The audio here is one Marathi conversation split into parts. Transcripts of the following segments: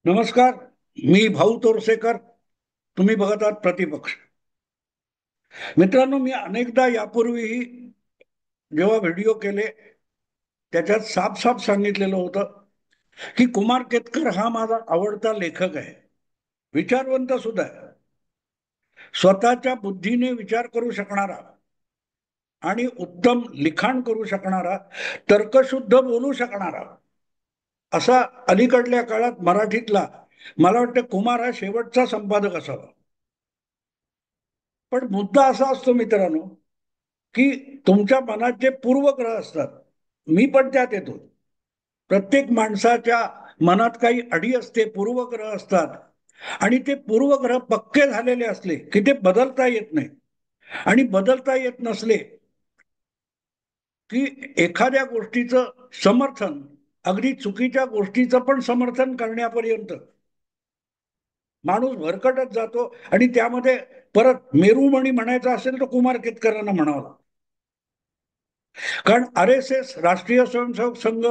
नमस्कार. मी भाऊ तोरसेकर. तुम्ही बघत आहात प्रतिपक्ष. मित्रांनो, मी अनेकदा यापूर्वीही जेव्हा व्हिडिओ केले त्याच्यात साफ साफ सांगितलेलं होतं की कुमार केतकर हा माझा आवडता लेखक आहे. विचारवंत सुद्धा आहे. स्वतःच्या बुद्धीने विचार करू शकणारा आणि उत्तम लिखाण करू शकणारा, तर्कशुद्ध बोलू शकणारा असा अलीकडल्या काळात मराठीतला मला वाटतं कुमार हा शेवटचा संपादक असावा. पण मुद्दा असा असतो मित्रांनो की तुमच्या मनात जे पूर्वग्रह असतात, मी पण त्यात येतो. प्रत्येक माणसाच्या मनात काही अडी असते, पूर्वग्रह असतात. आणि ते पूर्वग्रह पक्के झालेले असले की ते बदलता येत नाही. आणि बदलता येत नसले की एखाद्या गोष्टीचं समर्थन, अगदी चुकीच्या गोष्टीचं पण समर्थन करण्यापर्यंत माणूस भरकटत जातो. आणि त्यामध्ये परत मेरुमणी म्हणायचा असेल तर कुमार केतकरांना म्हणावं. कारण आर एस एस, राष्ट्रीय स्वयंसेवक संघ,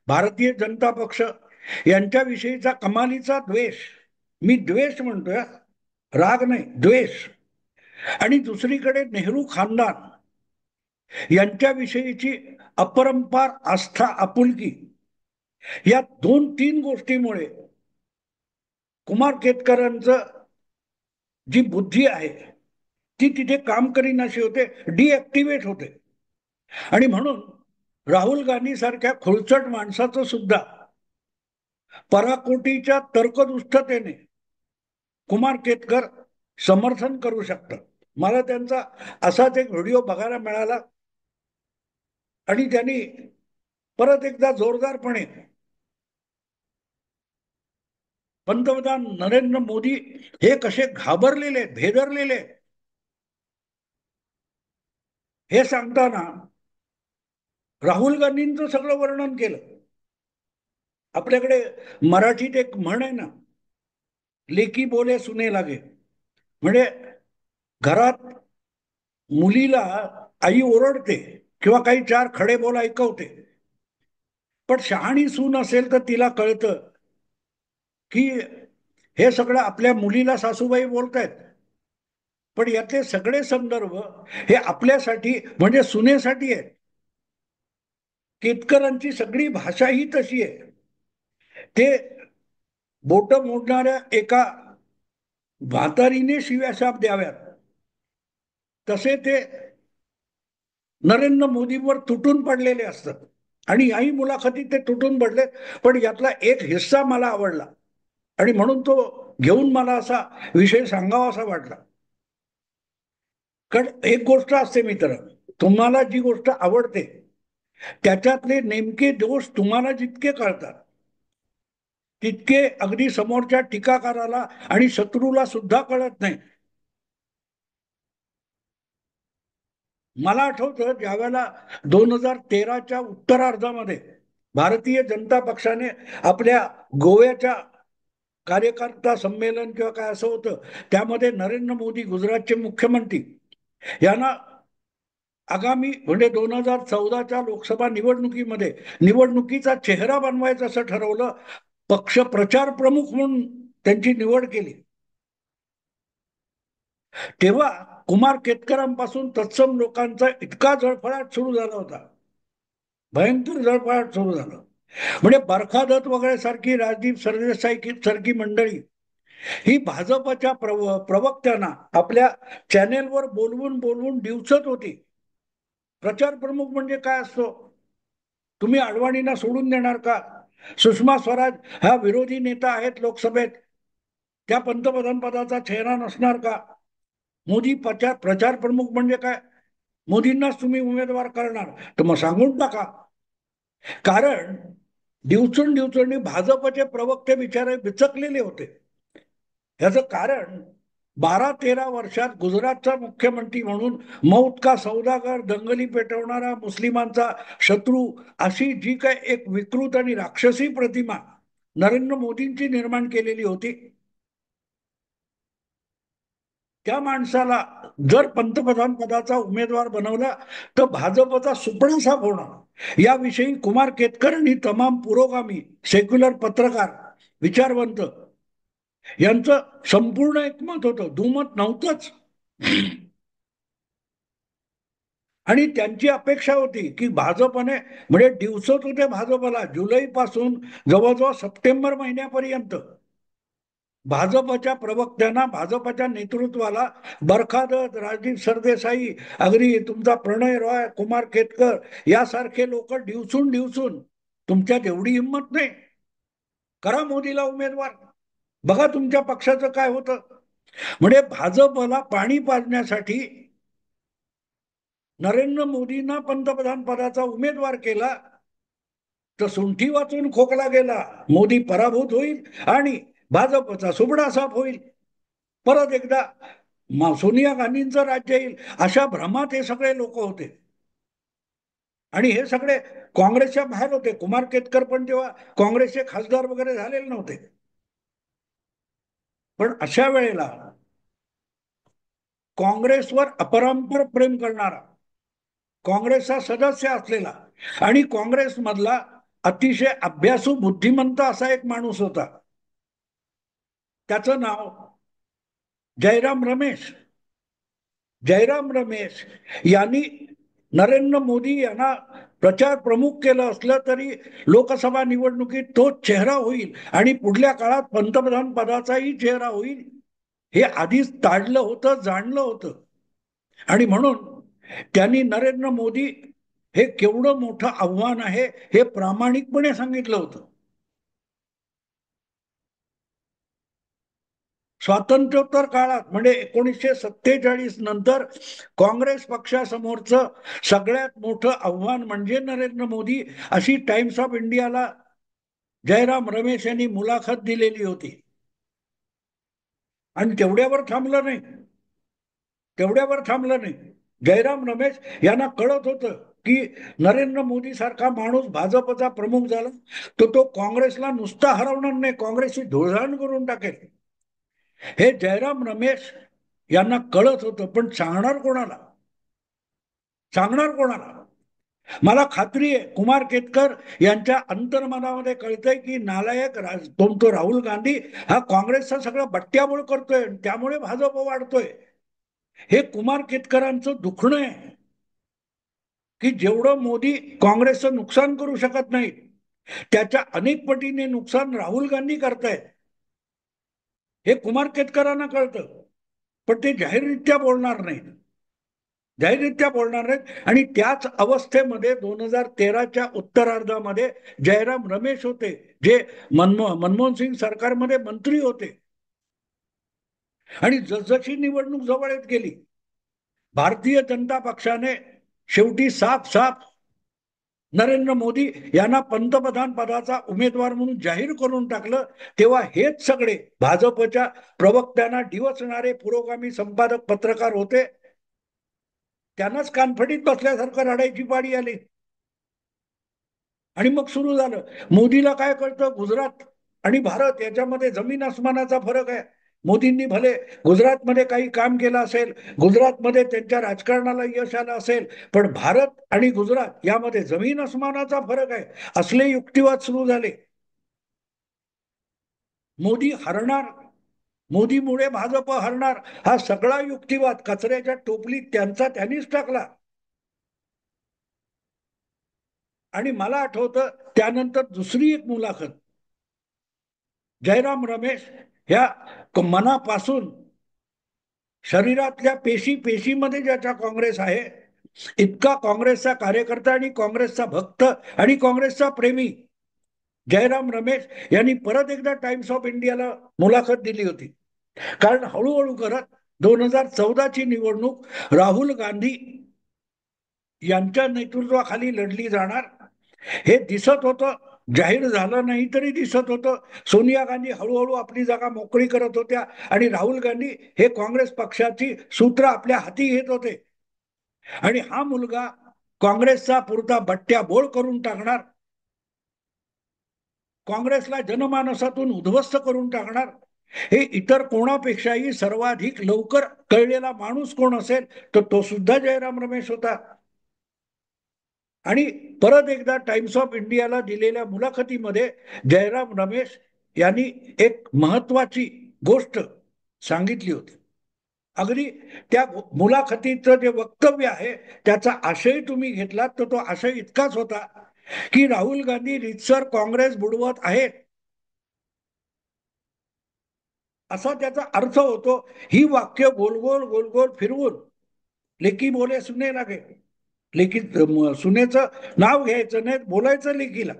भारतीय जनता पक्ष यांच्याविषयीचा कमालीचा द्वेष, मी द्वेष म्हणतोय, राग नाही, द्वेष. आणि दुसरीकडे नेहरू खानदान यांच्याविषयीची अपरंपार आस्था, आपुलकी, या दोन तीन गोष्टीमुळे कुमार केतकरांचं जी बुद्धी आहे ती तिथे काम करीनाशी होते, डिऍक्टिव्हेट होते. आणि म्हणून राहुल गांधी सारख्या खुळचट माणसाचं सुद्धा पराकोटीच्या तर्कदुष्टतेने कुमार केतकर समर्थन करू शकतात. मला त्यांचा असाच एक व्हिडिओ बघायला मिळाला आणि त्यांनी परत एकदा जोरदारपणे पंतप्रधान नरेंद्र मोदी हे कसे घाबरलेले, भेदरलेले, हे सांगताना राहुल गांधींचं सगळं वर्णन केलं. आपल्याकडे मराठीत एक म्हण आहे ना, लेकी बोले सुने लागे. म्हणजे घरात मुलीला आई ओरडते किंवा काही चार खडे बोल ऐकवते, पण शहाणी सून असेल तर तिला कळतं की हे सगळं आपल्या मुलीला सासूबाई बोलतायत, पण यातले सगळे संदर्भ हे आपल्यासाठी म्हणजे सुनेसाठी आहे. केतकरांची सगळी भाषा ही तशी आहे. ते बोट मोडणाऱ्या एका म्हातारीने शिव्या शाप द्याव्यात, तसे ते नरेंद्र मोदींवर तुटून पडलेले असतात. आणि याही मुलाखतीत ते तुटून पडले. पण यातला एक हिस्सा मला आवडला आणि म्हणून तो घेऊन मला असा विषय सांगावा असा वाटला. कारण एक गोष्ट असते मित्र, तुम्हाला जी गोष्ट आवडते त्याच्यातले नेमके दोष तुम्हाला जितके कळतात तितके अगदी समोरच्या टीकाकाराला आणि शत्रूला सुद्धा कळत नाही. मला आठवतं ज्यावेळेला 2013च्या उत्तरार्धामध्ये भारतीय जनता पक्षाने आपल्या गोव्याच्या कार्यकर्ता संमेलन किंवा काय असं होतं, त्यामध्ये नरेंद्र मोदी गुजरातचे मुख्यमंत्री यांना आगामी म्हणजे 2014च्या लोकसभा निवडणुकीमध्ये निवडणुकीचा चेहरा बनवायचा असं ठरवलं. पक्ष प्रचार प्रमुख म्हणून त्यांची निवड केली. तेव्हा कुमार केतकरांपासून तत्सम लोकांचा इतका जळफळाट सुरू झाला होता, भयंकर जळफळाट सुरू झालं. म्हणजे बरखादत वगैरे सारखी, राजदीप सरदेसाई सारखी मंडळी ही भाजपच्या प्रवक्त्यांना आपल्या चॅनेलवर बोलवून बोलवून डिवचत होती. प्रचार प्रमुख म्हणजे काय असतो? तुम्ही अडवाणींना सोडून देणार का? सुषमा स्वराज हा विरोधी नेता आहेत लोकसभेत, त्या पंतप्रधान पदाचा चेहरा नसणार का? मोदी प्रचार प्रमुख म्हणजे काय? मोदींनाच तुम्ही उमेदवार करणार तर मग सांगून टाका. कारण दिवचून दिवचून भाजपचे प्रवक्ते बिचारे बिचकलेले होते. याचं कारण 12-13 वर्षात गुजरातचा मुख्यमंत्री म्हणून मौत का सौदागर, दंगली पेटवणारा, मुस्लिमांचा शत्रू अशी जी काय एक विकृत आणि राक्षसी प्रतिमा नरेंद्र मोदींची निर्माण केलेली होती, त्या माणसाला जर पंतप्रधान पदाचा उमेदवार बनवला तर भाजपचा सुपडा साफ होणार. याविषयी कुमार केतकर आणि तमाम पुरोगामी सेक्युलर पत्रकार विचारवंत, यांचं संपूर्ण एकमत होतं, दुमत नव्हतंच. आणि त्यांची अपेक्षा होती की भाजपने, म्हणजे दिवसच होते भाजपला जुलै पासून जवळजवळ सप्टेंबर महिन्यापर्यंत भाजपच्या प्रवक्त्यांना, भाजपच्या नेतृत्वाला बरखादत, राजदीप सरदेसाई, अगदी तुमचा प्रणय रॉय, कुमार केतकर यासारखे लोक डिवचून डिवचून, तुमच्यात एवढी हिंमत नाही, करा मोदीला उमेदवार, बघा तुमच्या पक्षाचं काय होतं. म्हणजे भाजपला पाणी पाजण्यासाठी नरेंद्र मोदींना पंतप्रधान पदाचा उमेदवार केला, तर सुंठी वाचून खोकला गेला, मोदी पराभूत होईल आणि भाजपचा सुबडा साफ होईल, परत एकदा सोनिया गांधींचं राज्य येईल, अशा भ्रमात हे सगळे लोक होते. आणि हे सगळे काँग्रेसच्या बाहेर होते. कुमार केतकर पण तेव्हा काँग्रेसचे खासदार वगैरे झालेले नव्हते. पण अशा वेळेला काँग्रेसवर अपरंपार प्रेम करणारा, काँग्रेसचा सदस्य असलेला आणि काँग्रेसमधला अतिशय अभ्यासू बुद्धिमंत असा एक माणूस होता, त्याचं नाव जयराम रमेश. जयराम रमेश यांनी नरेंद्र मोदी यांना प्रचार प्रमुख केलं असलं तरी लोकसभा निवडणुकीत तो चेहरा होईल आणि पुढल्या काळात पंतप्रधान पदाचाही चेहरा होईल हे आधीच ताडलं होतं, जाणलं होतं. आणि म्हणून त्यांनी नरेंद्र मोदी हे केवढं मोठं आव्हान आहे हे प्रामाणिकपणे सांगितलं होतं. स्वातंत्र्योत्तर काळात म्हणजे 1947 नंतर काँग्रेस पक्षासमोरचं सगळ्यात मोठं आव्हान म्हणजे नरेंद्र मोदी, अशी टाइम्स ऑफ इंडियाला जयराम रमेश यांनी मुलाखत दिलेली होती. आणि तेवढ्यावर थांबलं नाही, तेवढ्यावर थांबलं नाही. जयराम रमेश यांना कळत होतं की नरेंद्र मोदी सारखा माणूस भाजपचा प्रमुख झाला तर तो काँग्रेसला नुसता हरवणार नाही, काँग्रेसची धुळझाण करून टाकेल. हे जयराम रमेश यांना कळत होतं, पण सांगणार कोणाला, सांगणार कोणाला. मला खात्री आहे कुमार केतकर यांच्या अंतर्मनामध्ये कळतंय की नालायक तो राहुल गांधी हा काँग्रेसचा सगळं बट्ट्याबोळ करतोय, त्यामुळे भाजप वाढतोय. हे कुमार केतकरांचं दुखणं आहे की जेवढं मोदी काँग्रेसचं नुकसान करू शकत नाही त्याच्या अनेक पटीने नुकसान राहुल गांधी करतायत. हे कुमार केतकरांना कळतं, पण ते जाहीररित्या बोलणार नाहीत, जाहीररित्या बोलणार नाहीत. आणि त्याच अवस्थेमध्ये 2013च्या उत्तरार्धामध्ये जयराम रमेश होते, जे मनमोहन सिंग सरकारमध्ये मंत्री होते. आणि जसजशी निवडणूक जवळ येत गेली, भारतीय जनता पक्षाने शेवटी साफ साफ नरेंद्र मोदी यांना पंतप्रधान पदाचा उमेदवार म्हणून जाहीर करून टाकलं. तेव्हा हेच सगळे भाजपच्या प्रवक्त्यांना डिवचणारे पुरोगामी संपादक पत्रकार होते, त्यांनाच कानफडीत बसल्यासारखं रडायची पाळी आली. आणि मग सुरू झालं. मोदीला काय कळतं, गुजरात आणि भारत याच्यामध्ये जमीन आसमानाचा फरक आहे. मोदींनी भले गुजरातमध्ये काही काम केलं असेल, गुजरातमध्ये त्यांच्या राजकारणाला यश आलं असेल, पण भारत आणि गुजरात यामध्ये जमीन आसमानाचा फरक आहे, असले युक्तिवाद सुरू झाले. मोदी हरणार, मोदीमुळे भाजप हरणार, हा सगळा युक्तिवाद कचऱ्याच्या टोपलीत त्यांचा त्यांनीच टाकला. आणि मला आठवतं त्यानंतर दुसरी एक मुलाखत जयराम रमेश ह्या मनापासून शरीरातल्या पेशी पेशीमध्ये ज्याच्या काँग्रेस आहे, इतका काँग्रेसचा कार्यकर्ता आणि काँग्रेसचा भक्त आणि काँग्रेसचा प्रेमी जयराम रमेश यांनी परत एकदा टाइम्स ऑफ इंडियाला मुलाखत दिली होती. कारण हळूहळू करत 2014ची निवडणूक राहुल गांधी यांच्या नेतृत्वाखाली लढली जाणार हे दिसत होतं. जाहीर झालं नाही तरी दिसत होतं. सोनिया गांधी हळूहळू आपली जागा मोकळी करत होत्या आणि राहुल गांधी हे काँग्रेस पक्षाची सूत्र आपल्या हाती घेत होते. आणि हा मुलगा काँग्रेसचा पुरता बट्ट्याबोळ करून टाकणार, काँग्रेसला जनमानसातून उद्ध्वस्त करून टाकणार, हे इतर कोणापेक्षाही सर्वाधिक लवकर कळलेला माणूस कोण असेल तर तो सुद्धा जयराम रमेश होता. आणि परत एकदा टाइम्स ऑफ इंडियाला दिलेल्या मुलाखतीमध्ये जयराम रमेश यांनी एक महत्वाची गोष्ट सांगितली होती. अगदी त्या मुलाखतीचं जे वक्तव्य आहे त्याचा आशय तुम्ही घेतलात तर तो आशय इतकाच होता की राहुल गांधी रितसर काँग्रेस बुडवत आहेत असा त्याचा अर्थ होतो. ही वाक्य गोल गोल गोल गोल फिरवून लेकी बोले सुने लागे, लेकी सुनेचं नाव घ्यायचं नाही, बोलायचं लेकीला.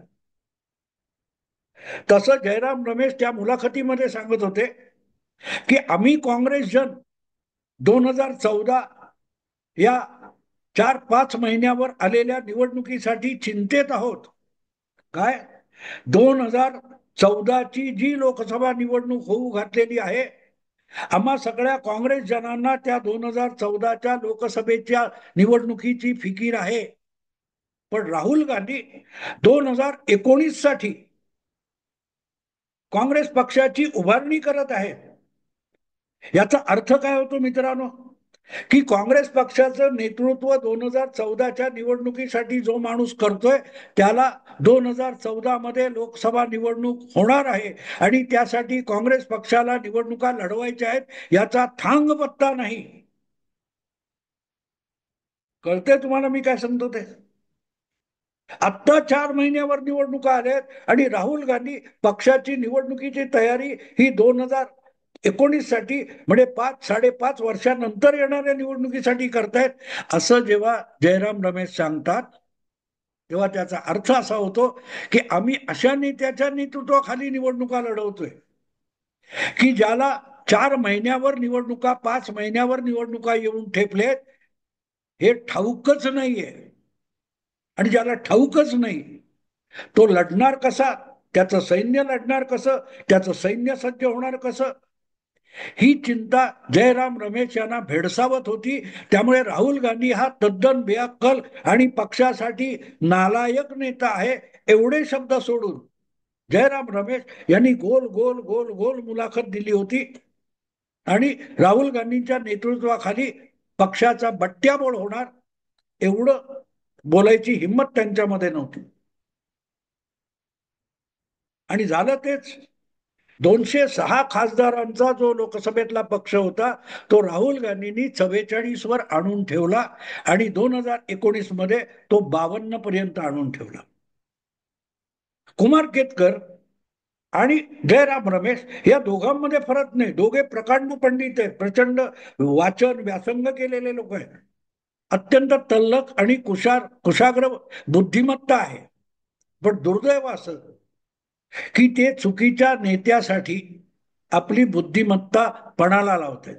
तसं जयराम रमेश त्या मुलाखतीमध्ये सांगत होते की आम्ही काँग्रेस जन 2014 या 4-5 महिन्यावर आलेल्या निवडणुकीसाठी चिंतेत आहोत. काय 2014ची जी लोकसभा निवडणूक होऊ घातलेली आहे, आम्हा सगळ्या काँग्रेस जनांना त्या 2014च्या लोकसभेच्या निवडणुकीची फिकीर आहे. पण राहुल गांधी 2019 साठी काँग्रेस पक्षाची उभारणी करत आहेत. याचा अर्थ काय होतो मित्रांनो, की काँग्रेस पक्षाचं नेतृत्व 2014च्या निवडणुकीसाठी जो माणूस करतोय त्याला 2014 मध्ये लोकसभा निवडणूक होणार आहे आणि त्यासाठी काँग्रेस पक्षाला निवडणुका लढवायच्या आहेत याचा थांग पत्ता नाही. कळतंय तुम्हाला मी काय सांगतो ते? आत्ता 4 महिन्यावर निवडणुका आल्यात आणि राहुल गांधी पक्षाची निवडणुकीची तयारी ही 2019 साठी म्हणजे 5-5.5 वर्षानंतर येणाऱ्या निवडणुकीसाठी करतायत असं जेव्हा जयराम रमेश सांगतात तेव्हा त्याचा अर्थ असा होतो की आम्ही अशा नेत्याच्या नेतृत्वाखाली निवडणुका लढवतोय की ज्याला 4 महिन्यावर निवडणुका 5 महिन्यावर निवडणुका येऊन ठेपलेत हे ठाऊकच नाहीये. आणि ज्याला ठाऊकच नाही तो लढणार कसा, त्याचं सैन्य लढणार कसं, त्याचं सैन्य सज्ज होणार कसं, ही चिंता जयराम रमेश यांना भेडसावत होती. त्यामुळे राहुल गांधी हा तद्दन बेअक्कल आणि पक्षासाठी नालायक नेता आहे एवढे शब्द सोडून जयराम रमेश यांनी गोल गोल गोल गोल मुलाखत दिली होती आणि राहुल गांधींच्या नेतृत्वाखाली पक्षाचा बट्ट्याबोळ होणार एवढं बोलायची हिंमत त्यांच्यामध्ये नव्हती. आणि झालं तेच. 206 खासदारांचा जो लोकसभेतला पक्ष होता तो राहुल गांधींनी 44 वर आणून ठेवला आणि 2019 मध्ये तो 52 पर्यंत आणून ठेवला. कुमार केतकर आणि जयराम रमेश या दोघांमध्ये फरक नाही. दोघे प्रकांड पंडित आहेत, प्रचंड वाचन व्यासंग केलेले लोक आहेत, अत्यंत तल्लख आणि कुशाग्र बुद्धिमत्ता आहे. पण दुर्दैव असं की ते चुकीच्या नेत्यासाठी आपली बुद्धिमत्ता पणाला लावते.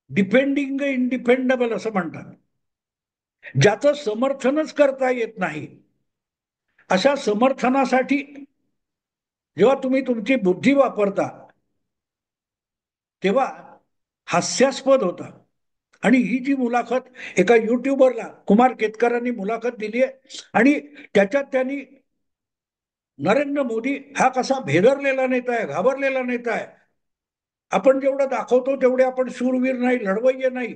डिपेंडिंग इंडिपेंडेबल असं म्हणतात. ज्याचं समर्थनच करता येत नाही अशा समर्थनासाठी जेव्हा तुम्ही तुमची बुद्धी वापरता तेव्हा हास्यास्पद होता. आणि ही जी मुलाखत एका युट्यूबरला कुमार केतकरांनी मुलाखत दिली आहे आणि त्याच्यात त्यांनी नरेंद्र मोदी हा कसा भेदरलेला नेता आहे, घाबरलेला नेता आहे, आपण जेवढं दाखवतो तेवढे आपण शूरवीर नाही, लढवय्ये नाही,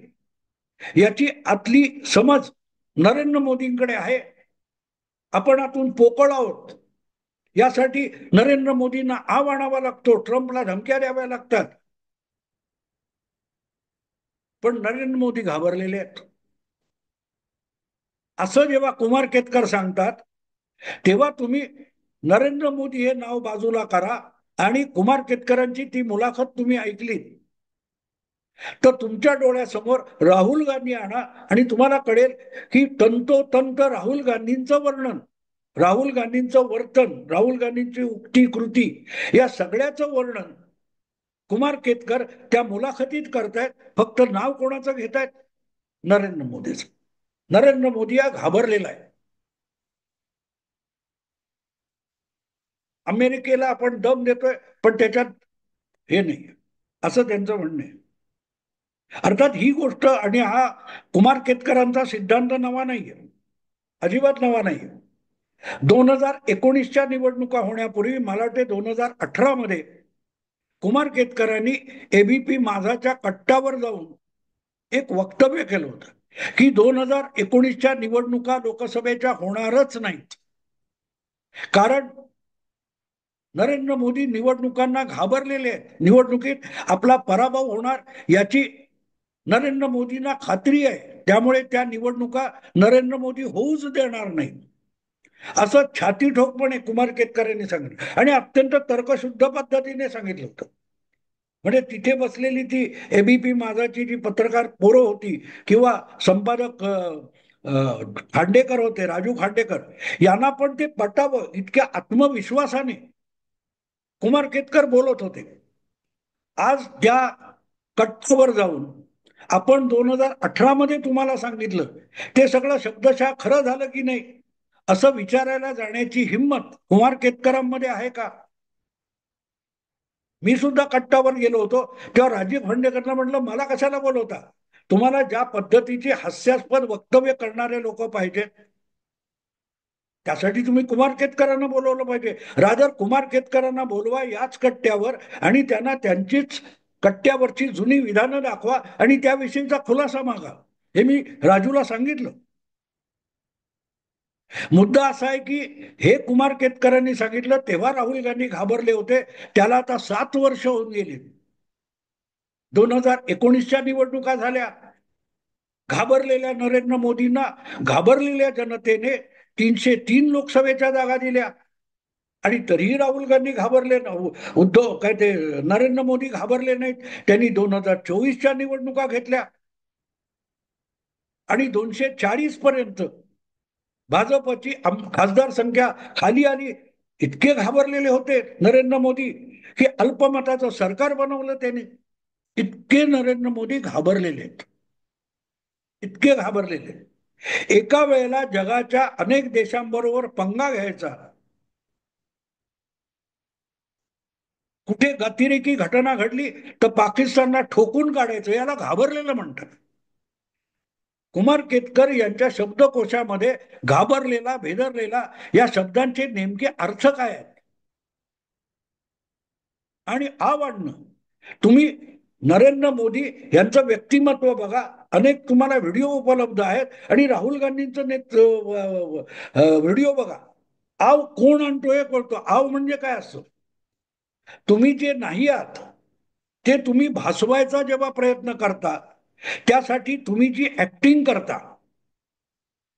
याची आतली समज नरेंद्र मोदींकडे आहे. आपण आतून पोकळ आहोत. यासाठी नरेंद्र मोदींना आव आणावा लागतो, ट्रम्पला धमक्या द्याव्या लागतात. पण नरेंद्र मोदी घाबरलेले आहेत. असं जेव्हा कुमार केतकर सांगतात तेव्हा तुम्ही नरेंद्र मोदी हे नाव बाजूला करा आणि कुमार केतकरांची ती मुलाखत तुम्ही ऐकली तर तुमच्या डोळ्यासमोर राहुल गांधी आणा आणि तुम्हाला कळेल की तंतोतंत राहुल गांधींचं वर्णन, राहुल गांधींचं वर्तन, राहुल गांधींची उक्ती कृती या सगळ्याचं वर्णन कुमार केतकर त्या मुलाखतीत करतायत. फक्त नाव कोणाचं घेतायत? नरेंद्र मोदीचं. नरेंद्र मोदी हा घाबरलेला आहे. अमेरिकेला आपण दम देतोय पण त्याच्यात हे नाही असं त्यांचं म्हणणं आहे. अर्थात ही गोष्ट आणि हा कुमार केतकरांचा सिद्धांत नवा नाहीये, अजिबात नवा नाही. 2019च्या निवडणुका होण्यापूर्वी मला वाटते 2018 मध्ये कुमार केतकरांनी एबीपी माझाच्या कट्टावर जाऊन एक वक्तव्य केलं होतं की 2019च्या निवडणुका लोकसभेच्या होणारच नाहीत. कारण नरेंद्र मोदी निवडणुकांना घाबरलेले आहेत. निवडणुकीत आपला पराभव होणार याची नरेंद्र मोदींना खात्री आहे. त्यामुळे त्या निवडणुका नरेंद्र मोदी होऊच देणार नाही, असं छाती ठोकपणे कुमार केतकर यांनी सांगितलं आणि अत्यंत तर्कशुद्ध पद्धतीने सांगितलं होतं. म्हणजे तिथे बसलेली ती एबीपी माझाची जी पत्रकार पोरं होती किंवा संपादक खांडेकर होते, राजू खांडेकर, यांना पण ते पटावं इतक्या आत्मविश्वासाने कुमार केतकर बोलत होते. आज त्या कट्ट्यावर जाऊन आपण 2018 मध्ये तुम्हाला सांगितलं ते सगळं शब्दशः खरं झालं की नाही असं विचारायला जाण्याची हिंमत कुमार केतकरांमध्ये आहे का? मी सुद्धा कट्टावर गेलो होतो तेव्हा राजीव खांडेकरला म्हटलं, मला कशाला बोलवता? तुम्हाला ज्या पद्धतीची हास्यास्पद वक्तव्य करणारे लोक पाहिजेत, त्यासाठी तुम्ही कुमार केतकरांना बोलवलं पाहिजे. रादर कुमार केतकरांना बोलवा याच कट्ट्यावर आणि त्यांना त्यांचीच कट्ट्यावरची जुनी विधानं दाखवा आणि त्याविषयीचा खुलासा मागा. हे मी राजूला सांगितलं. मुद्दा असा आहे की हे कुमार केतकरांनी सांगितलं तेव्हा राहुल गांधी घाबरले होते. त्याला आता 7 वर्ष होऊन गेली. 2019च्या निवडणुका झाल्या. घाबरलेल्या नरेंद्र मोदींना घाबरलेल्या जनतेने 303 लोकसभेच्या जागा दिल्या आणि तरीही राहुल गांधी घाबरले ना. उद्धव काय ते नरेंद्र मोदी घाबरले नाहीत. त्यांनी 2024च्या निवडणुका घेतल्या आणि 240 पर्यंत भाजपची खासदार संख्या खाली आली. इतके घाबरलेले होते नरेंद्र मोदी की अल्पमताचं सरकार बनवलं त्याने. इतके नरेंद्र मोदी घाबरलेले आहेत, इतके घाबरलेले. एका वेळेला जगाच्या अनेक देशांबरोबर पंगा घ्यायचा, कुठे अतिरेकी घटना घडली तर पाकिस्तानला ठोकून काढायचं, याला घाबरलेलं म्हणतात. कुमार केतकर यांच्या शब्दकोशामध्ये घाबरलेला, भेदरलेला या शब्दांचे नेमके अर्थ काय आहेत आणि आवडणं. तुम्ही नरेंद्र मोदी यांचं व्यक्तिमत्व बघा, अनेक तुम्हाला व्हिडिओ उपलब्ध आहेत आणि राहुल गांधींचं व्हिडिओ बघा. आव कोण आणतो हे कळतो. आव म्हणजे काय असतं? तुम्ही जे नाही आहात ते तुम्ही भासवायचा जेव्हा प्रयत्न करता, त्यासाठी तुम्ही जी ऍक्टिंग करता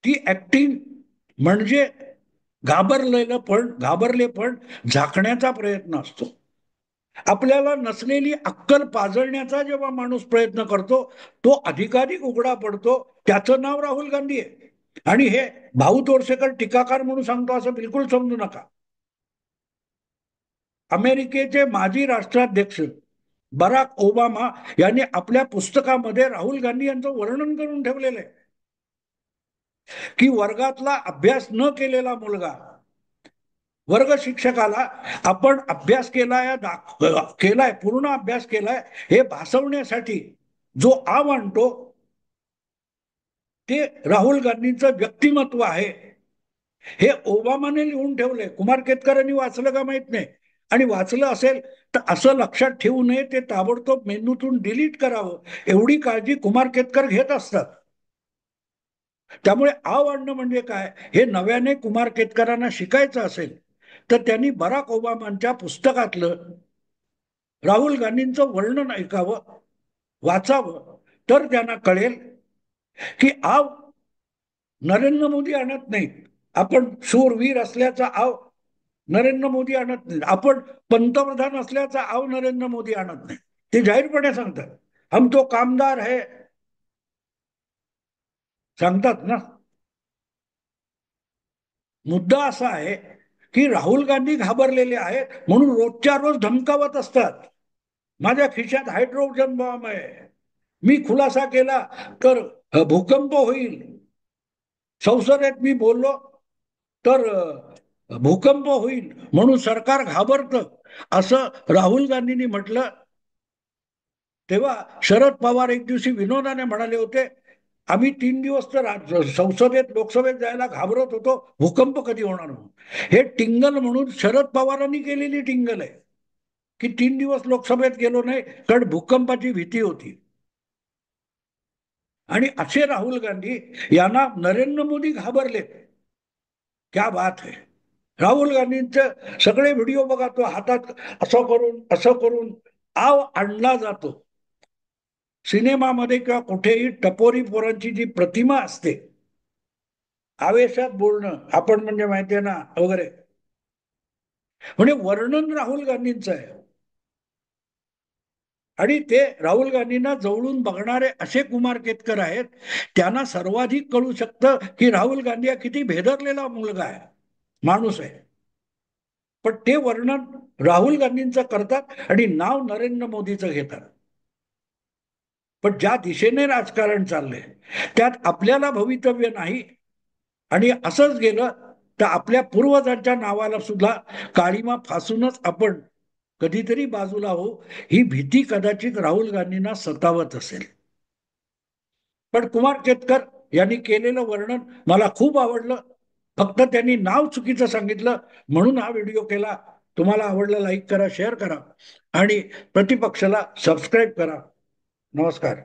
ती ऍक्टिंग म्हणजे घाबरले पण झाकण्याचा प्रयत्न असतो. आपल्याला नसलेली अक्कल पाजळण्याचा जेव्हा माणूस प्रयत्न करतो तो अधिकाधिक उघडा पडतो. त्याचं नाव राहुल गांधी आहे. आणि हे भाऊ तोरसेकर टीकाकार म्हणून सांगतो असं बिलकुल समजू नका. अमेरिकेचे माजी राष्ट्राध्यक्ष बराक ओबामा यांनी आपल्या पुस्तकामध्ये राहुल गांधी यांचं वर्णन करून ठेवलेलं आहे की वर्गातला अभ्यास न केलेला मुलगा वर्ग शिक्षकाला आपण अभ्यास केलाय, पूर्ण अभ्यास केलाय हे भासवण्यासाठी जो आव आणतो ते राहुल गांधींचं व्यक्तिमत्व आहे. हे ओबामाने लिहून ठेवलंय. कुमार केतकरांनी वाचलं का माहित नाही. आणि वाचलं असेल तर असं लक्षात ठेवू नये, ते ताबडतोब मेंदूतून डिलीट करावं एवढी काळजी कुमार केतकर घेत असतात. त्यामुळे आव आणणं म्हणजे काय हे नव्याने कुमार केतकरांना शिकायचं असेल तर त्यांनी बराक ओबामांच्या पुस्तकातलं राहुल गांधींचं वर्णन ऐकावं, वाचावं, तर त्यांना कळेल की आव नरेंद्र मोदी आणत नाहीत. आपण शूरवीर असल्याचा आव नरेंद्र मोदी आणत नाहीत. आपण पंतप्रधान असल्याचा आव नरेंद्र मोदी आणत नाही. ते जाहीरपणे सांगतात, हम तो कामदार है, सांगतात ना. मुद्दा असा आहे की राहुल गांधी घाबरलेले आहेत म्हणून रोजच्या रोज धमकावत असतात. माझ्या खिशात हायड्रोजन बॉम्ब आहे, मी खुलासा केला तर भूकंप होईल, संसदेत मी बोललो तर भूकंप होईल म्हणून सरकार घाबरतं, असं राहुल गांधींनी म्हटलं. तेव्हा शरद पवार एक दिवशी विनोदाने म्हणाले होते, आम्ही 3 दिवस तर संसदेत लोकसभेत जायला घाबरत होतो, भूकंप कधी होणार म्हणून. हे टिंगल म्हणून शरद पवारांनी केलेली टिंगल आहे की 3 दिवस लोकसभेत गेलो नाही कारण भूकंपाची भीती होती. आणि असे राहुल गांधी यांना नरेंद्र मोदी घाबरले. क्या बात है. राहुल गांधींचे सगळे व्हिडिओ बघा, तो हातात असं करून आव आणला जातो. सिनेमामध्ये किंवा कुठेही टपोरी पोरांची जी प्रतिमा असते, आवेशात बोलणं, आपण म्हणजे माहितीये ना वगैरे, म्हणजे वर्णन राहुल गांधींचं आहे. आणि ते राहुल गांधींना जवळून बघणारे असे कुमार केतकर आहेत, त्यांना सर्वाधिक कळू शकतं की राहुल गांधी हा किती भेदरलेला मुलगा आहे, माणूस आहे. पण ते वर्णन राहुल गांधींचं करतात आणि नाव नरेंद्र मोदीचं घेतात. पण ज्या दिशेने राजकारण चाललंय त्यात आपल्याला भवितव्य नाही. आणि असंच गेलं तर आपल्या पूर्वजांच्या नावाला सुद्धा काळीमा फासूनच आपण कधीतरी बाजूला हो, ही भीती कदाचित राहुल गांधींना सतावत असेल. पण कुमार केतकर यांनी केलेलं वर्णन मला खूप आवडलं. फक्त त्यांनी नाव चुकीचं सांगितलं म्हणून हा व्हिडिओ केला. तुम्हाला आवडला लाईक करा, शेअर करा आणि प्रतिपक्षाला सबस्क्राईब करा. नमस्कार.